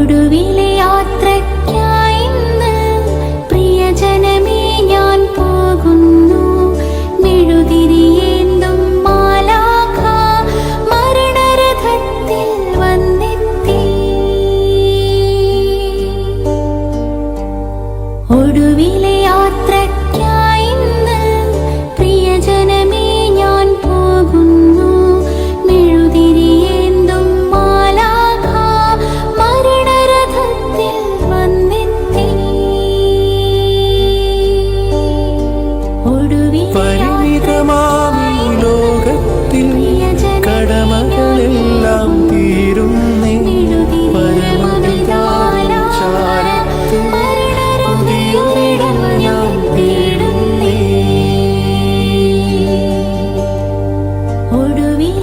ഒടുവിലെ യാത്രയ്ക്കായി ഇന്ന് പ്രിയജനമേ ഞാൻ പോകുന്നു. മെഴുതിരിയേന്തും മാലാഖ മരണരഥത്തിൽ വന്നെത്തി. ഒടുവിലെ യാത്രയ്ക്കായി ഇന്ന് പ്രിയജനമേ ഞാൻ പോകുന്നു. മെഴുതിരിയേന്തും മാലാഖ മരണരഥത്തിൽ വന്നെത്തി. പരിമിതമാമീ ലോകത്തിൽ കടമകളെല്ലാം തീരുന്നേ. പരമപിതാവിൻ ചാരത്ത് പുതിയൊരിടം ഞാൻ തേടുന്നേ. ഒടുവിൽ